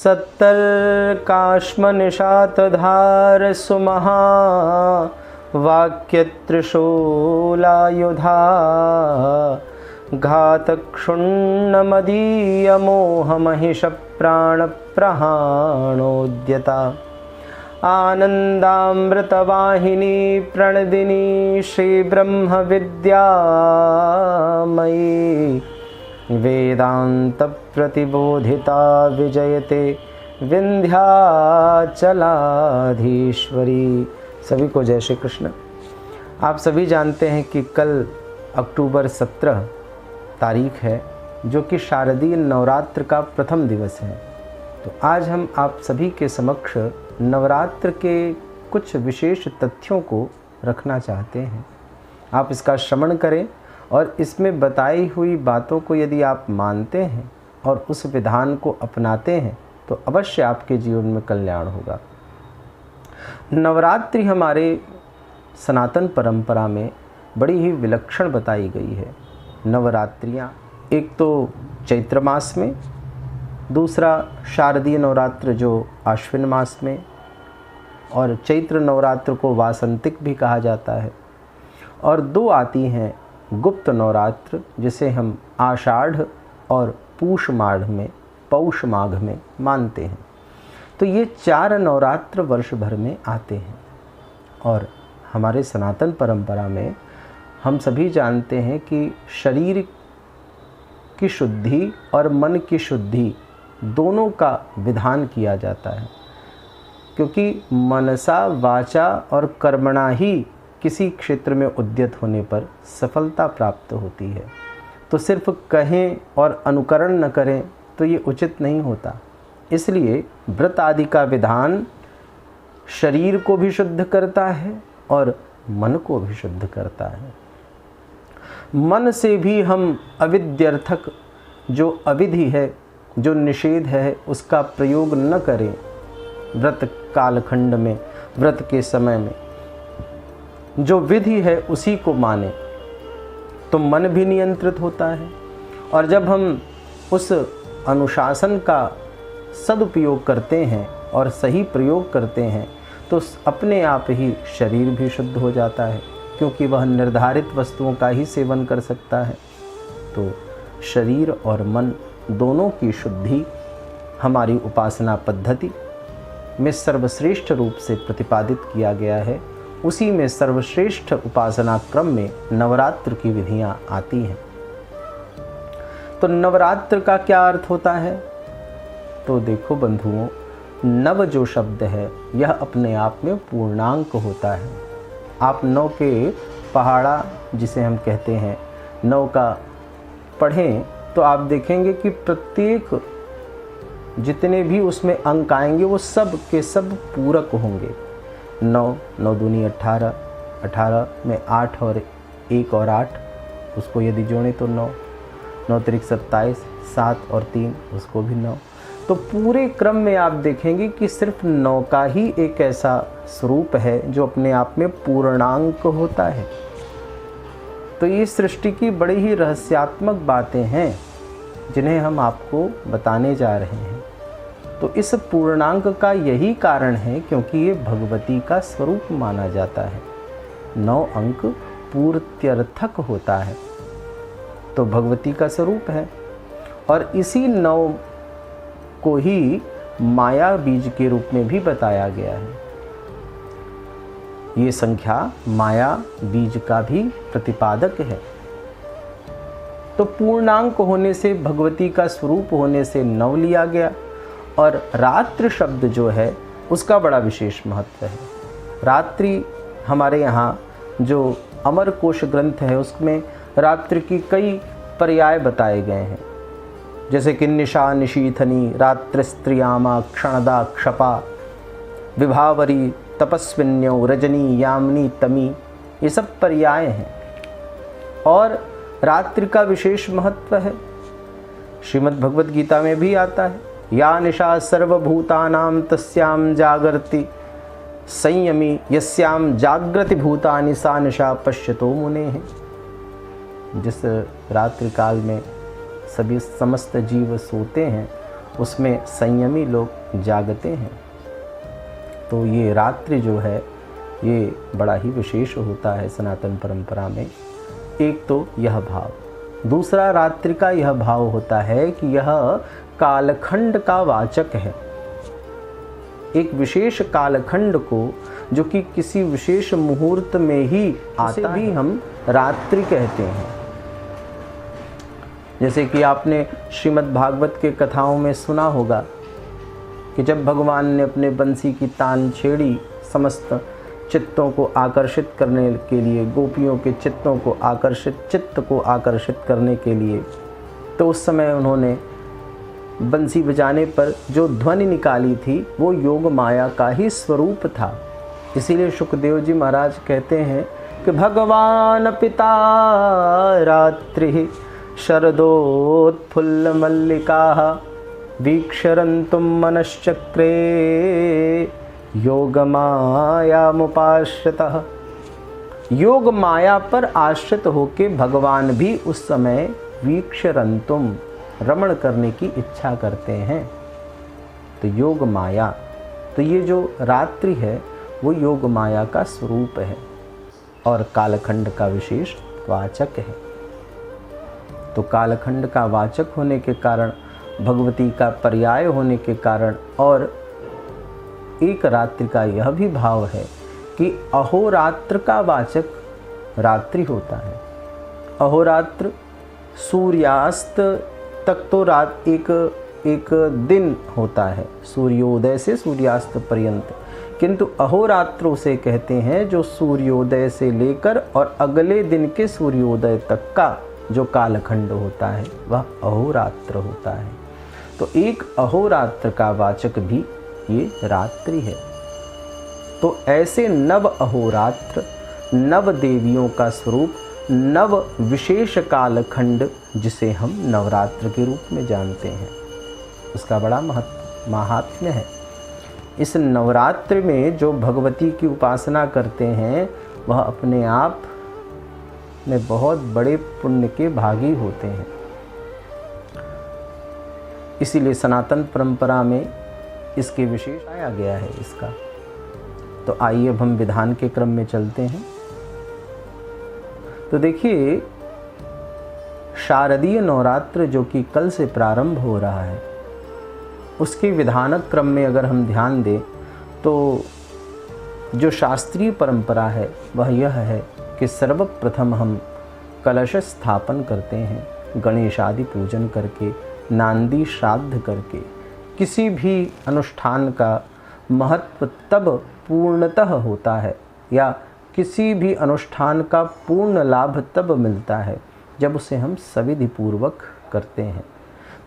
सत्तर्काश्मनिशातधार सुमहा वाक्यत्रिशूलायुधा घातक्षुण्णमदीयमोहमहिषप्राणप्रहाणोद्यता आनन्दामृतवाहिनी प्रणदिनी श्रीब्रह्मविद्यामयी वेदान्तप्रतिबोधिता विजयते विंध्याचलाधीश्वरी। सभी को जय श्री कृष्ण। आप सभी जानते हैं कि कल अक्टूबर 17 तारीख है, जो कि शारदीय नवरात्र का प्रथम दिवस है। तो आज हम आप सभी के समक्ष नवरात्र के कुछ विशेष तथ्यों को रखना चाहते हैं। आप इसका श्रवण करें और इसमें बताई हुई बातों को यदि आप मानते हैं और उस विधान को अपनाते हैं तो अवश्य आपके जीवन में कल्याण होगा। नवरात्रि हमारे सनातन परंपरा में बड़ी ही विलक्षण बताई गई है। नवरात्रियाँ एक तो चैत्र मास में, दूसरा शारदीय नवरात्र जो आश्विन मास में, और चैत्र नवरात्र को वासंतिक भी कहा जाता है, और दो आती हैं गुप्त नवरात्र जिसे हम आषाढ़ और पौष माघ में मानते हैं। तो ये 4 नवरात्र वर्ष भर में आते हैं और हमारे सनातन परंपरा में हम सभी जानते हैं कि शरीर की शुद्धि और मन की शुद्धि दोनों का विधान किया जाता है, क्योंकि मनसा वाचा और कर्मणा ही किसी क्षेत्र में उद्यत होने पर सफलता प्राप्त होती है। तो सिर्फ कहें और अनुकरण न करें तो ये उचित नहीं होता। इसलिए व्रत आदि का विधान शरीर को भी शुद्ध करता है और मन को भी शुद्ध करता है। मन से भी हम अविद्यर्थक जो अविधि है, जो निषेध है, उसका प्रयोग न करें। व्रत कालखंड में, व्रत के समय में जो विधि है उसी को माने तो मन भी नियंत्रित होता है। और जब हम उस अनुशासन का सदुपयोग करते हैं और सही प्रयोग करते हैं तो अपने आप ही शरीर भी शुद्ध हो जाता है, क्योंकि वह निर्धारित वस्तुओं का ही सेवन कर सकता है। तो शरीर और मन दोनों की शुद्धि हमारी उपासना पद्धति में सर्वश्रेष्ठ रूप से प्रतिपादित किया गया है। उसी में सर्वश्रेष्ठ उपासना क्रम में नवरात्र की विधियां आती हैं। तो नवरात्र का क्या अर्थ होता है? तो देखो बंधुओं, नव जो शब्द है यह अपने आप में पूर्णांक होता है। आप 9 के पहाड़ा जिसे हम कहते हैं, 9 का पढ़ें तो आप देखेंगे कि प्रत्येक जितने भी उसमें अंक आएंगे वो सब के सब पूरक होंगे। 9 दूनी 18, 18 में 8 और 1 और 8, उसको यदि जोड़ें तो 9, 9 त्रिक 27, 7 और 3 उसको भी 9। तो पूरे क्रम में आप देखेंगे कि सिर्फ 9 का ही एक ऐसा स्वरूप है जो अपने आप में पूर्णांक होता है। तो ये सृष्टि की बड़ी ही रहस्यात्मक बातें हैं जिन्हें हम आपको बताने जा रहे हैं। तो इस पूर्णांक का यही कारण है क्योंकि ये भगवती का स्वरूप माना जाता है। 9 अंक पूर्त्यर्थक होता है तो भगवती का स्वरूप है। और इसी 9 को ही माया बीज के रूप में भी बताया गया है। ये संख्या माया बीज का भी प्रतिपादक है। तो पूर्णांक होने से, भगवती का स्वरूप होने से 9 लिया गया। और रात्रि शब्द जो है उसका बड़ा विशेष महत्व है। रात्रि हमारे यहाँ जो अमर कोश ग्रंथ है उसमें रात्रि की कई पर्याय बताए गए हैं, जैसे कि निशा निशीथनी, रात्रिस्त्रियामा, क्षणदा क्षपा, विभावरी, तपस्विन्यो, रजनी, यामिनी, तमी, ये सब पर्याय हैं। और रात्रि का विशेष महत्व है। श्रीमद् भगवद गीता में भी आता है, या निशा सर्वभूतानां तस्यां जागर्ति संयमी यस्यां जागृति भूतानि सा निशा पश्यतो मुनेः। जिस रात्रि काल में सभी समस्त जीव सोते हैं उसमें संयमी लोग जागते हैं। तो ये रात्रि जो है ये बड़ा ही विशेष होता है सनातन परंपरा में। एक तो यह भाव, दूसरा रात्रि का यह भाव होता है कि यह कालखंड का वाचक है। एक विशेष कालखंड को जो कि किसी विशेष मुहूर्त में ही आता भी हम रात्रि कहते हैं। जैसे कि आपने श्रीमद् भागवत के कथाओं में सुना होगा कि जब भगवान ने अपने बंसी की तान छेड़ी समस्त चित्तों को आकर्षित करने के लिए, गोपियों के चित्त को आकर्षित करने के लिए, तो उस समय उन्होंने बंसी बजाने पर जो ध्वनि निकाली थी वो योग माया का ही स्वरूप था। इसीलिए सुखदेव जी महाराज कहते हैं कि भगवान पिता रात्रि शरदोत्फुल्ल मल्लिका वीक्षरन्तुम मनश्चक्रे योग माया मुपाश्रितः। योग माया पर आश्रित होके भगवान भी उस समय वीक्षरन्तुम रमण करने की इच्छा करते हैं। तो योग माया, तो ये जो रात्रि है वो योग माया का स्वरूप है और कालखंड का विशेष वाचक है। तो कालखंड का वाचक होने के कारण, भगवती का पर्याय होने के कारण, और एक रात्रि का यह भी भाव है कि अहोरात्र का वाचक रात्रि होता है। अहोरात्र सूर्यास्त तक तो रात एक दिन होता है, सूर्योदय से सूर्यास्त पर्यंत। किंतु अहोरात्र उसे कहते हैं जो सूर्योदय से लेकर और अगले दिन के सूर्योदय तक का जो कालखंड होता है वह अहोरात्र होता है। तो एक अहोरात्र का वाचक भी ये रात्रि है। तो ऐसे नव अहोरात्र, नव देवियों का स्वरूप, नव विशेष कालखंड जिसे हम नवरात्र के रूप में जानते हैं, उसका बड़ा महात्म्य है। इस नवरात्र में जो भगवती की उपासना करते हैं वह अपने आप में बहुत बड़े पुण्य के भागी होते हैं। इसीलिए सनातन परंपरा में इसके विशेष आया गया है इसका। तो आइए अब हम विधान के क्रम में चलते हैं। तो देखिए, शारदीय नवरात्र जो कि कल से प्रारंभ हो रहा है, उसके विधानक क्रम में अगर हम ध्यान दें तो जो शास्त्रीय परंपरा है वह यह है कि सर्वप्रथम हम कलश स्थापन करते हैं, गणेश आदि पूजन करके, नांदी श्राद्ध करके। किसी भी अनुष्ठान का महत्व तब पूर्णतः होता है या किसी भी अनुष्ठान का पूर्ण लाभ तब मिलता है जब उसे हम सविधिपूर्वक करते हैं।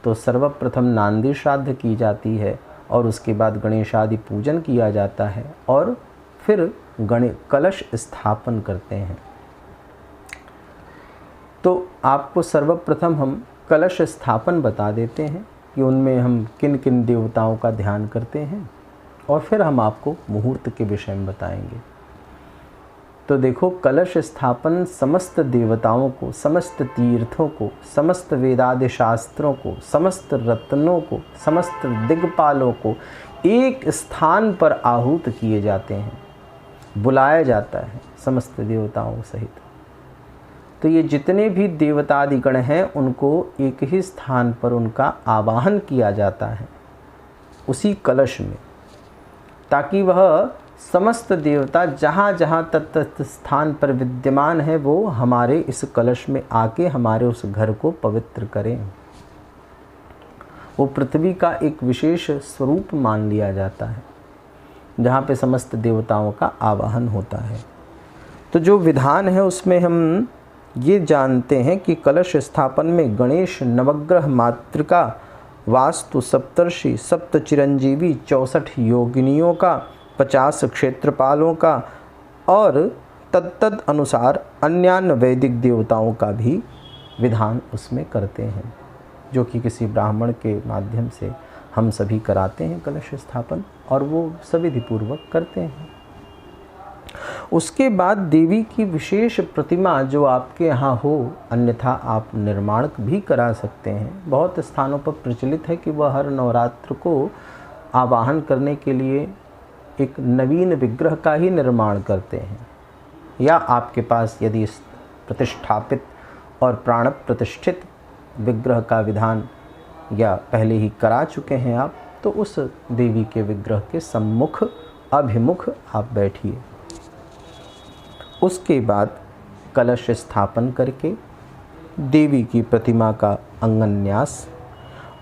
तो सर्वप्रथम नांदी श्राद्ध की जाती है और उसके बाद गणेश आदि पूजन किया जाता है और फिर कलश स्थापन करते हैं। तो आपको सर्वप्रथम हम कलश स्थापन बता देते हैं कि उनमें हम किन किन देवताओं का ध्यान करते हैं और फिर हम आपको मुहूर्त के विषय में बताएंगे। तो देखो, कलश स्थापन समस्त देवताओं को, समस्त तीर्थों को, समस्त वेदादि शास्त्रों को, समस्त रत्नों को, समस्त दिग्पालों को एक स्थान पर आहूत किए जाते हैं, बुलाया जाता है समस्त देवताओं सहित। तो ये जितने भी देवतादिगण हैं उनको एक ही स्थान पर उनका आवाहन किया जाता है उसी कलश में, ताकि वह समस्त देवता जहाँ जहाँ तत्त स्थान पर विद्यमान है वो हमारे इस कलश में आके हमारे उस घर को पवित्र करें। वो पृथ्वी का एक विशेष स्वरूप मान लिया जाता है जहाँ पे समस्त देवताओं का आवाहन होता है। तो जो विधान है उसमें हम ये जानते हैं कि कलश स्थापन में गणेश, नवग्रह, मातृका, वास्तु, सप्तर्षि, सप्त चिरंजीवी, 64 योगिनियों का, 50 क्षेत्रपालों का और तत्तद अनुसार अन्यान्य वैदिक देवताओं का भी विधान उसमें करते हैं, जो कि किसी ब्राह्मण के माध्यम से हम सभी कराते हैं कलश स्थापन और वो सविधिपूर्वक करते हैं। उसके बाद देवी की विशेष प्रतिमा जो आपके यहाँ हो, अन्यथा आप निर्माण भी करा सकते हैं। बहुत स्थानों पर प्रचलित है कि वह हर नवरात्र को आवाहन करने के लिए एक नवीन विग्रह का ही निर्माण करते हैं, या आपके पास यदि प्रतिष्ठापित और प्राण प्रतिष्ठित विग्रह का विधान या पहले ही करा चुके हैं आप, तो उस देवी के विग्रह के सम्मुख अभिमुख आप बैठिए। उसके बाद कलश स्थापन करके देवी की प्रतिमा का अंगन्यास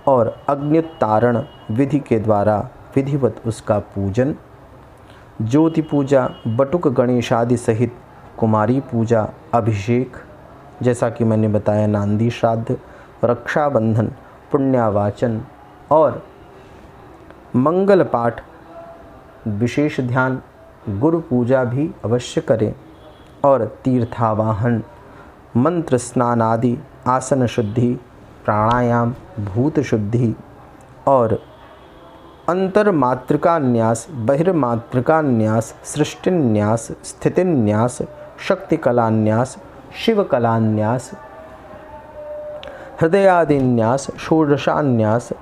और अग्न्युत्तारण विधि के द्वारा विधिवत उसका पूजन, ज्योति पूजा, बटुक गणेश आदि सहित कुमारी पूजा, अभिषेक, जैसा कि मैंने बताया नांदी श्राद्ध, रक्षाबंधन, पुण्यावाचन और मंगल पाठ, विशेष ध्यान, गुरु पूजा भी अवश्य करें और तीर्थावाहन, मंत्र स्नान आदि, आसन शुद्धि, प्राणायाम, भूत शुद्धि और अंतर्मातृकान्यास, बहिर्मातृकान्यास, सृष्टिन्यास, स्थितिन्यास, शक्तिकलान्यास, शिवकलान्यास, हृदयादिन्यास, षोडशान्यास,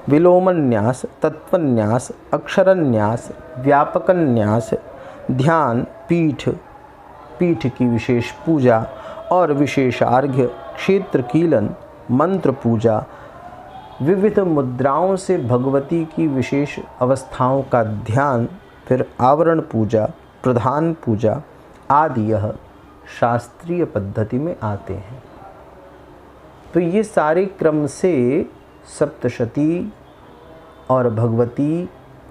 विलोमन्यास, तत्वन्यास, अक्षरन्यास, व्यापकन्यास, ध्यान, पीठ की विशेष पूजा और विशेषार्घ्य, क्षेत्र कीलन, मंत्र पूजा, विविध मुद्राओं से भगवती की विशेष अवस्थाओं का ध्यान, फिर आवरण पूजा, प्रधान पूजा आदि यह शास्त्रीय पद्धति में आते हैं। तो ये सारे क्रम से सप्तशती और भगवती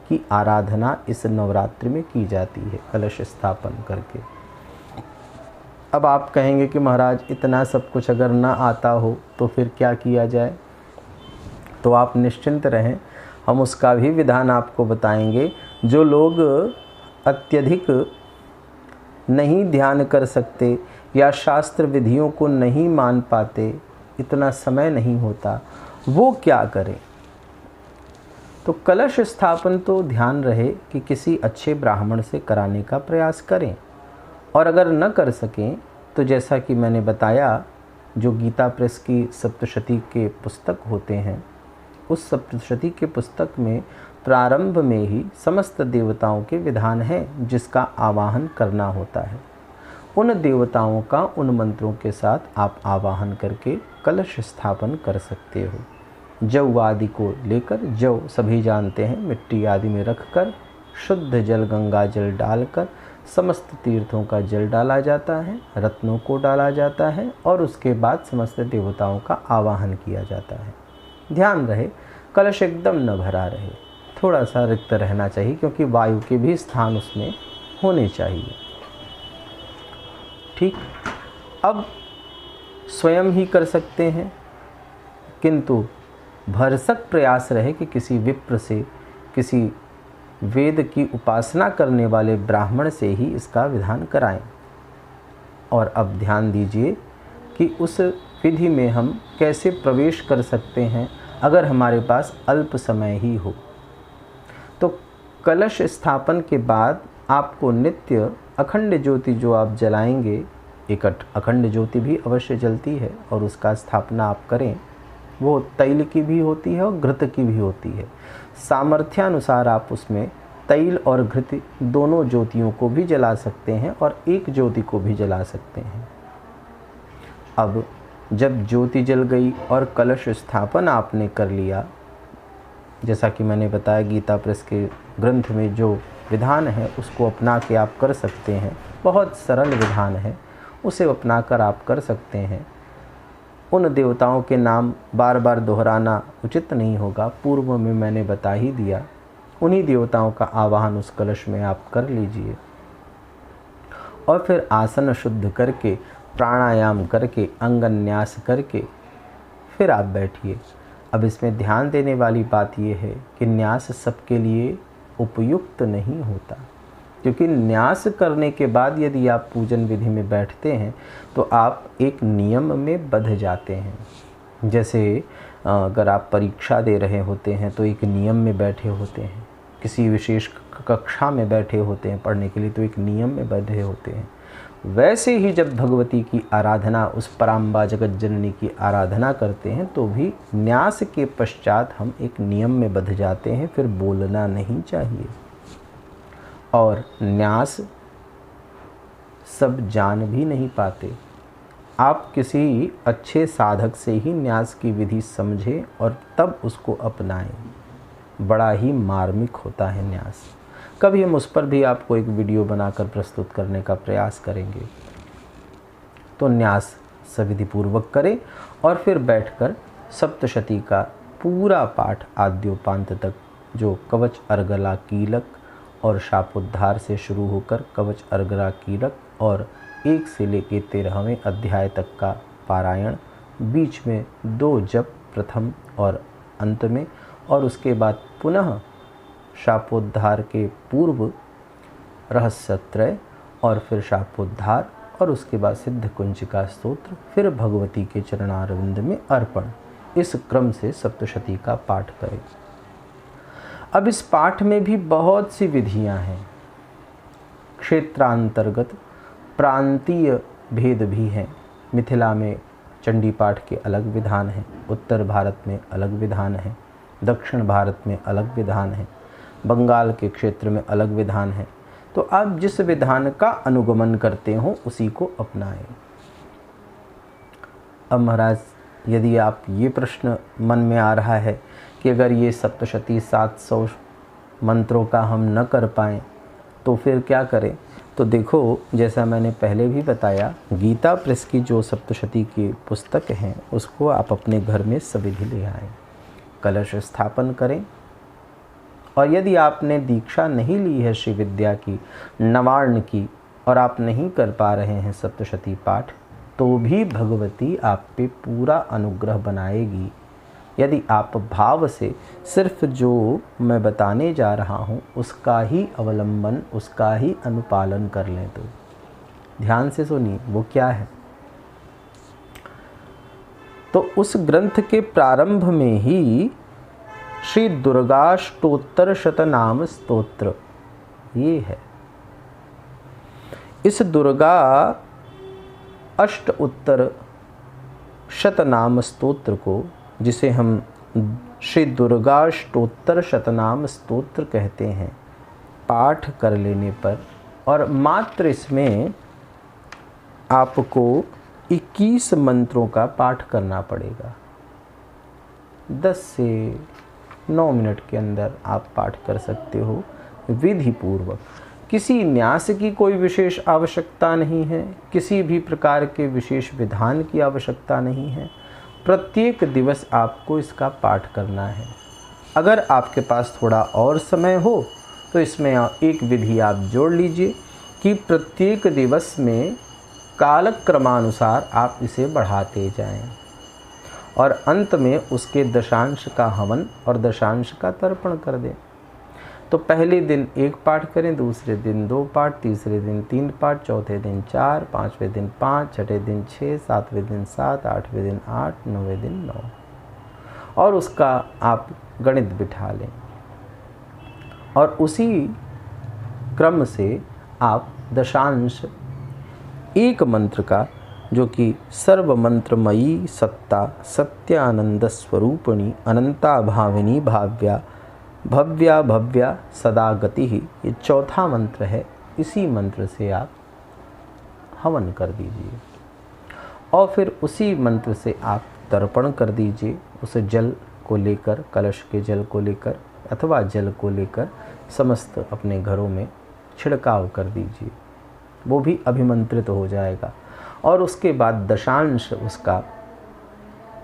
की आराधना इस नवरात्रि में की जाती है कलश स्थापन करके। अब आप कहेंगे कि महाराज इतना सब कुछ अगर ना आता हो तो फिर क्या किया जाए? तो आप निश्चिंत रहें, हम उसका भी विधान आपको बताएंगे। जो लोग अत्यधिक नहीं ध्यान कर सकते या शास्त्र विधियों को नहीं मान पाते, इतना समय नहीं होता, वो क्या करें? तो कलश स्थापन तो ध्यान रहे कि किसी अच्छे ब्राह्मण से कराने का प्रयास करें, और अगर न कर सकें तो जैसा कि मैंने बताया, जो गीता प्रेस की सप्तशती के पुस्तक होते हैं, उस सप्तशती के पुस्तक में प्रारंभ में ही समस्त देवताओं के विधान हैं जिसका आवाहन करना होता है। उन देवताओं का उन मंत्रों के साथ आप आवाहन करके कलश स्थापन कर सकते हो। जव आदि को लेकर, जव सभी जानते हैं, मिट्टी आदि में रखकर शुद्ध जल, गंगा जल डालकर समस्त तीर्थों का जल डाला जाता है, रत्नों को डाला जाता है और उसके बाद समस्त देवताओं का आवाहन किया जाता है। ध्यान रहे कलश एकदम न भरा रहे, थोड़ा सा रिक्त रहना चाहिए, क्योंकि वायु के भी स्थान उसमें होने चाहिए। ठीक, अब स्वयं ही कर सकते हैं, किंतु भरसक प्रयास रहे कि किसी विप्र से, किसी वेद की उपासना करने वाले ब्राह्मण से ही इसका विधान कराएं। और अब ध्यान दीजिए कि उस विधि में हम कैसे प्रवेश कर सकते हैं अगर हमारे पास अल्प समय ही हो। तो कलश स्थापन के बाद आपको नित्य अखंड ज्योति जो आप जलाएंगे, एक अखंड ज्योति भी अवश्य जलती है और उसका स्थापना आप करें। वो तैल की भी होती है और घृत की भी होती है। सामर्थ्यानुसार आप उसमें तैल और घृत दोनों ज्योतियों को भी जला सकते हैं और एक ज्योति को भी जला सकते हैं। अब जब ज्योति जल गई और कलश स्थापन आपने कर लिया, जैसा कि मैंने बताया गीता प्रेस के ग्रंथ में जो विधान है उसको अपना के आप कर सकते हैं। बहुत सरल विधान है, उसे अपना कर आप कर सकते हैं। उन देवताओं के नाम बार बार दोहराना उचित नहीं होगा, पूर्व में मैंने बता ही दिया। उन्हीं देवताओं का आवाहन उस कलश में आप कर लीजिए और फिर आसन शुद्ध करके, प्राणायाम करके, अंगन्यास करके फिर आप बैठिए। अब इसमें ध्यान देने वाली बात यह है कि न्यास सबके लिए उपयुक्त नहीं होता, क्योंकि न्यास करने के बाद यदि आप पूजन विधि में बैठते हैं तो आप एक नियम में बंध जाते हैं। जैसे अगर आप परीक्षा दे रहे होते हैं तो एक नियम में बैठे होते हैं, किसी विशेष कक्षा में बैठे होते हैं पढ़ने के लिए, तो एक नियम में बैठे होते हैं। वैसे ही जब भगवती की आराधना, उस पराम्बा जगत जननी की आराधना करते हैं, तो भी न्यास के पश्चात हम एक नियम में बंध जाते हैं, फिर बोलना नहीं चाहिए। और न्यास सब जान भी नहीं पाते। आप किसी अच्छे साधक से ही न्यास की विधि समझें और तब उसको अपनाएं। बड़ा ही मार्मिक होता है न्यास। कभी हम उस पर भी आपको एक वीडियो बनाकर प्रस्तुत करने का प्रयास करेंगे। तो न्यास सविधि पूर्वक करें और फिर बैठकर सप्तशती का पूरा पाठ आद्योपांत तक, जो कवच अर्गला कीलक और शापोद्धार से शुरू होकर कवच अर्गला कीलक और 1 से लेकर 13वें अध्याय तक का पारायण, बीच में 2 जप प्रथम और अंत में, और उसके बाद पुनः शापोद्धार के पूर्व रहस्यत्रय और फिर शापोद्धार और उसके बाद सिद्ध कुंजिका स्तोत्र, फिर भगवती के चरणारविंद में अर्पण। इस क्रम से सप्तशती का पाठ करें। अब इस पाठ में भी बहुत सी विधियां हैं। क्षेत्रांतर्गत प्रांतीय भेद भी हैं। मिथिला में चंडी पाठ के अलग विधान हैं, उत्तर भारत में अलग विधान है, दक्षिण भारत में अलग विधान है, बंगाल के क्षेत्र में अलग विधान है। तो आप जिस विधान का अनुगमन करते हो उसी को अपनाएं। अब महाराज, यदि आप ये प्रश्न मन में आ रहा है कि अगर ये सप्तशती 700 मंत्रों का हम न कर पाएँ तो फिर क्या करें, तो देखो, जैसा मैंने पहले भी बताया, गीता प्रेस की जो सप्तशती की पुस्तक हैं उसको आप अपने घर में सविधि ले आएँ, कलश स्थापन करें। और यदि आपने दीक्षा नहीं ली है श्री विद्या की, नवार्ण की, और आप नहीं कर पा रहे हैं सप्तशती पाठ, तो भी भगवती आप पे पूरा अनुग्रह बनाएगी। यदि आप भाव से सिर्फ जो मैं बताने जा रहा हूँ उसका ही अवलंबन, उसका ही अनुपालन कर लें तो। ध्यान से सुनिए, वो क्या है। तो उस ग्रंथ के प्रारंभ में ही श्री दुर्गाष्टोत्तर शतनाम स्तोत्र ये है। इस दुर्गा अष्ट उत्तर शतनाम स्तोत्र को, जिसे हम श्री दुर्गाष्टोत्तर शतनाम स्तोत्र कहते हैं, पाठ कर लेने पर, और मात्र इसमें आपको 21 मंत्रों का पाठ करना पड़ेगा। 10 से 9 मिनट के अंदर आप पाठ कर सकते हो विधि पूर्वक। किसी न्यास की कोई विशेष आवश्यकता नहीं है, किसी भी प्रकार के विशेष विधान की आवश्यकता नहीं है। प्रत्येक दिवस आपको इसका पाठ करना है। अगर आपके पास थोड़ा और समय हो तो इसमें एक विधि आप जोड़ लीजिए कि प्रत्येक दिवस में कालक्रमानुसार आप इसे बढ़ाते जाएं और अंत में उसके दशांश का हवन और दशांश का तर्पण कर दें। तो पहले दिन 1 पाठ करें, दूसरे दिन 2 पाठ, तीसरे दिन 3 पाठ, चौथे दिन 4, 5वें दिन 5, छठे दिन 6, 7वें दिन 7, 8वें दिन 8, 9वें दिन 9, और उसका आप गणित बिठा लें। और उसी क्रम से आप दशांश एक मंत्र का, जो कि सर्व मंत्रमयी सत्ता सत्यानंद स्वरूपिणी अनंता भाविनी भाव्या भव्या भव्या सदा गति ही, ये चौथा मंत्र है। इसी मंत्र से आप हवन कर दीजिए और फिर उसी मंत्र से आप तर्पण कर दीजिए। उस जल को लेकर, कलश के जल को लेकर अथवा जल को लेकर समस्त अपने घरों में छिड़काव कर दीजिए, वो भी अभिमंत्रित हो जाएगा। और उसके बाद दशांश, उसका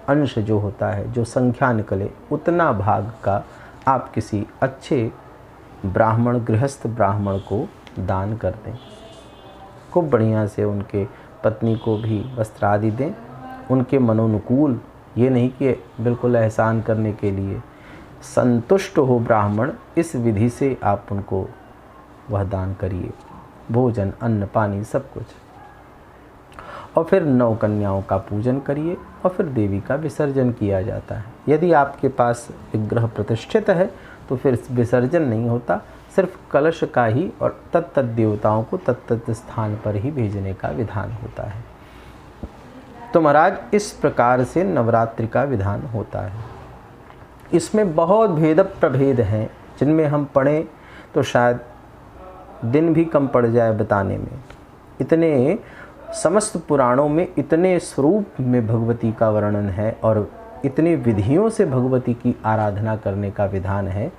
अंश जो होता है, जो संख्या निकले, उतना भाग का आप किसी अच्छे ब्राह्मण, गृहस्थ ब्राह्मण को दान कर दें। खूब बढ़िया से उनके पत्नी को भी वस्त्र आदि दें, उनके मनोनुकूल, ये नहीं कि बिल्कुल एहसान करने के लिए। संतुष्ट हो ब्राह्मण, इस विधि से आप उनको वह दान करिए, भोजन, अन्न, पानी, सब कुछ। और फिर 9 कन्याओं का पूजन करिए और फिर देवी का विसर्जन किया जाता है। यदि आपके पास विग्रह प्रतिष्ठित है तो फिर विसर्जन नहीं होता, सिर्फ कलश का ही और तत्त देवताओं को तत्त स्थान पर ही भेजने का विधान होता है। तो महाराज इस प्रकार से नवरात्रि का विधान होता है। इसमें बहुत भेद प्रभेद हैं, जिनमें हम पढ़ें तो शायद दिन भी कम पड़ जाए बताने में। इतने समस्त पुराणों में इतने स्वरूप में भगवती का वर्णन है और इतनी विधियों से भगवती की आराधना करने का विधान है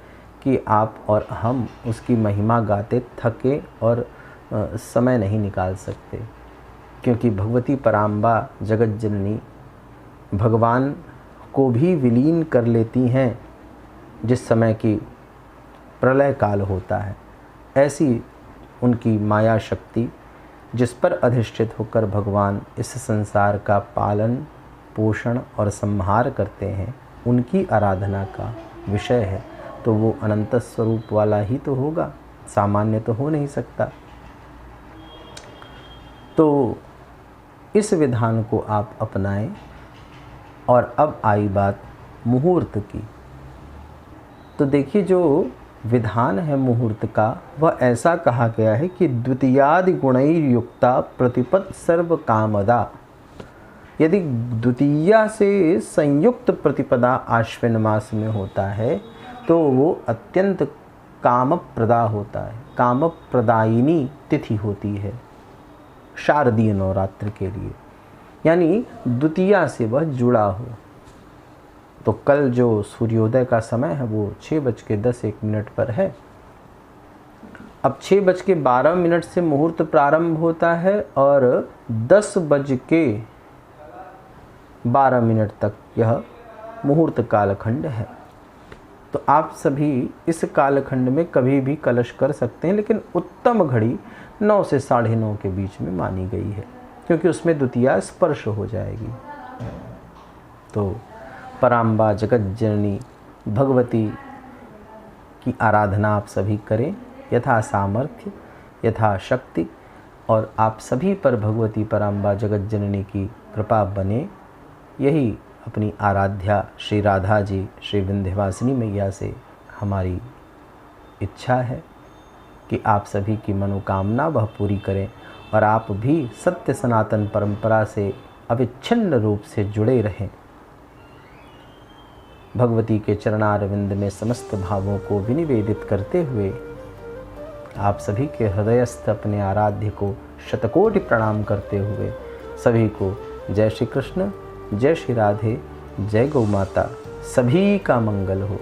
कि आप और हम उसकी महिमा गाते थके और समय नहीं निकाल सकते, क्योंकि भगवती पराम्बा जगत जननी भगवान को भी विलीन कर लेती हैं जिस समय की प्रलय काल होता है। ऐसी उनकी माया शक्ति जिस पर अधिष्ठित होकर भगवान इस संसार का पालन पोषण और संहार करते हैं, उनकी आराधना का विषय है, तो वो अनंत स्वरूप वाला ही तो होगा, सामान्य तो हो नहीं सकता। तो इस विधान को आप अपनाएं। और अब आई बात मुहूर्त की। तो देखिए, जो विधान है मुहूर्त का, वह ऐसा कहा गया है कि द्वितीयादि गुणैर्युक्ता प्रतिपद सर्व कामदा। यदि द्वितीया से संयुक्त प्रतिपदा आश्विन मास में होता है तो वो अत्यंत कामप्रदा होता है, कामप्रदायिनी तिथि होती है शारदीय नवरात्र के लिए, यानी द्वितीया से वह जुड़ा हो। तो कल जो सूर्योदय का समय है वो 6:10 पर है। अब 6:12 से मुहूर्त प्रारंभ होता है और 10:12 तक यह मुहूर्त कालखंड है। तो आप सभी इस कालखंड में कभी भी कलश कर सकते हैं, लेकिन उत्तम घड़ी 9 से 9:30 के बीच में मानी गई है, क्योंकि उसमें द्वितीया स्पर्श हो जाएगी। तो पराम्बा जगत जननी भगवती की आराधना आप सभी करें यथा सामर्थ्य यथा शक्ति, और आप सभी पर भगवती पराम्बा जगत जननी की कृपा बने। यही अपनी आराध्या श्री राधा जी श्री विंध्यवासिनी मैया से हमारी इच्छा है कि आप सभी की मनोकामना वह पूरी करें और आप भी सत्य सनातन परंपरा से अविच्छिन्न रूप से जुड़े रहें। भगवती के चरणारविंद में समस्त भावों को विनिवेदित करते हुए आप सभी के हृदयस्थ अपने आराध्य को शतकोटि प्रणाम करते हुए सभी को जय श्री कृष्ण, जय श्री राधे, जय गौ माता, सभी का मंगल हो।